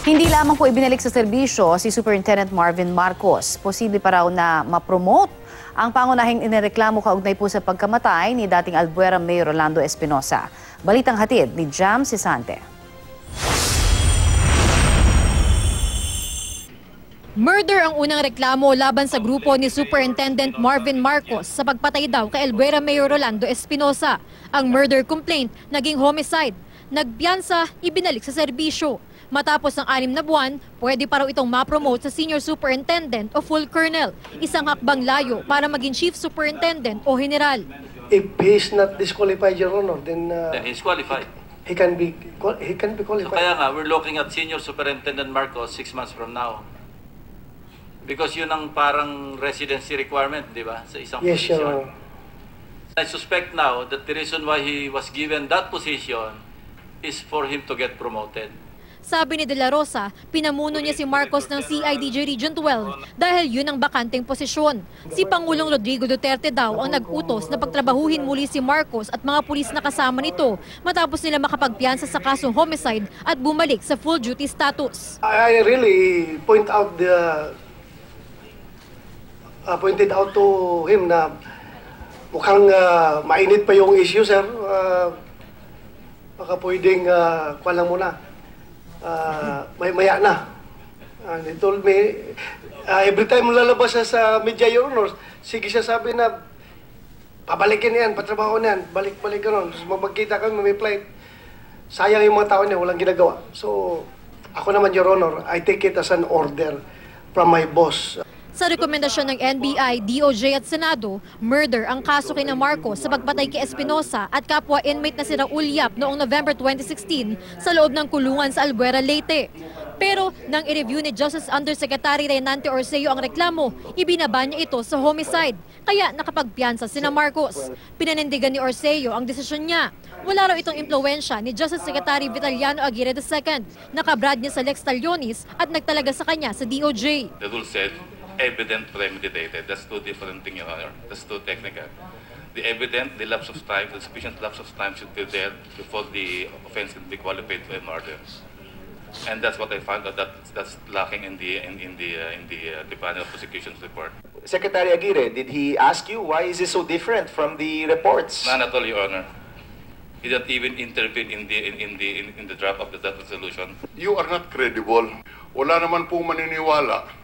Hindi lamang po ibinalik sa serbisyo si Superintendent Marvin Marcos. Posible pa raw na ma-promote ang pangunahing inireklamo kaugnay po sa pagkamatay ni dating Albuera Mayor Rolando Espinosa. Balitang hatid ni Jam Sisante. Murder ang unang reklamo laban sa grupo ni Superintendent Marvin Marcos sa pagpatay daw kay Albuera Mayor Rolando Espinosa. Ang murder complaint naging homicide. Nagpiyansa, ibinalik sa serbisyo. Matapos ng 6 na buwan, pwede pa raw itong ma-promote sa Senior Superintendent o Full Colonel, isang hakbang layo para maging Chief Superintendent o General. If he is not disqualified, Your Honor, then he's qualified. he can be qualified. So kaya nga, we're looking at Senior Superintendent Marcos 6 months from now. Because yun ang parang residency requirement, di ba? Sa isang Yes, position. Your Honor. I suspect now that the reason why he was given that position is for him to get promoted. Sabi ni De La Rosa, pinamuno niya si Marcos ng CIDG Region 12 dahil yun ang bakanteng posisyon. Si Pangulong Rodrigo Duterte daw ang nag-utos na pagtrabahuhin muli si Marcos at mga pulis na kasama nito matapos nila makapagpiyansa sa kasong homicide at bumalik sa full duty status. I really pointed out to him na mukhang mainit pa yung issue, sir. Baka pwedeng kuha lang muna. Maya na. He told me, every time lalabas siya sa media, Your Honor, sige siya sabi na, pabalikin yan, patrabaho na yan, balik-balik ka nun. Mapagkita kami, may flight. Sayang yung mga tao niya, walang ginagawa. So, ako naman, Your Honor, I take it as an order from my boss. Sa rekomendasyon ng NBI, DOJ at Senado, murder ang kaso kina Marcos sa pagpatay kay Espinosa at kapwa inmate na si Raul Yap noong November 2016 sa loob ng kulungan sa Albuera, Leyte. Pero nang i-review ni Justice Undersecretary Reynante Orceo ang reklamo, ibinaba niya ito sa homicide. Kaya nakapagpiyansa sina Marcos. Pinanindigan ni Orceo ang desisyon niya. Wala raw itong impluwensya ni Justice Secretary Vitaliano Aguirre II. Nakabrad niya sa Lex Talionis at nagtalaga sa kanya sa DOJ. The rule said, evident premeditated. That's two different things, Your Honor. That's too technical. The evident, the lapse of time, the sufficient lapse of time should be there before the offense can be qualified for a murder. And that's what I found that that's lacking in the panel of prosecution's report. Secretary Aguirre, did he ask you why is it so different from the reports? None at all, Your Honor. He didn't even intervene in the draft of that resolution. You are not credible. Wala naman po maniniwala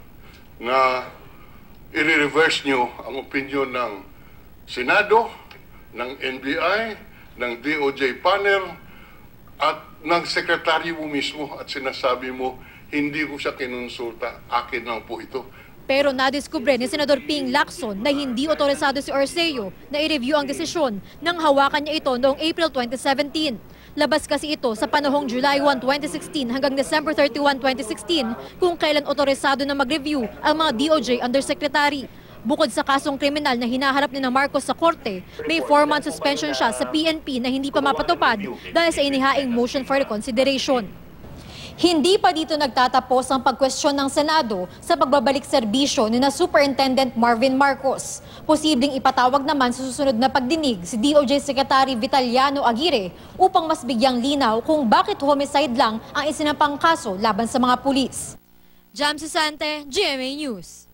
na i-reverse nyo ang opinion ng Senado, ng NBI, ng DOJ panel, at ng sekretaryo mo mismo at sinasabi mo, hindi ko siya kinonsulta, akin lang po ito. Pero nadiskubre ni Senador Ping Lacson na hindi otorisado si Orceo na i-review ang desisyon nang hawakan niya ito noong April 2017. Labas kasi ito sa panahong July 1, 2016 hanggang December 31, 2016 kung kailan otorisado na mag-review ang mga DOJ Undersecretary. Bukod sa kasong kriminal na hinaharap ni Marcos sa korte, may 4-month suspension siya sa PNP na hindi pa mapatupad dahil sa inihaing motion for reconsideration. Hindi pa dito nagtatapos ang pagkwestiyon ng Senado sa pagbabalik serbisyo ni na Superintendent Marvin Marcos. Posibleng ipatawag naman sa susunod na pagdinig si DOJ Secretary Vitaliano Aguirre upang mas bigyang linaw kung bakit homicide lang ang isinampang kaso laban sa mga pulis. Jam Sisante, GMA News.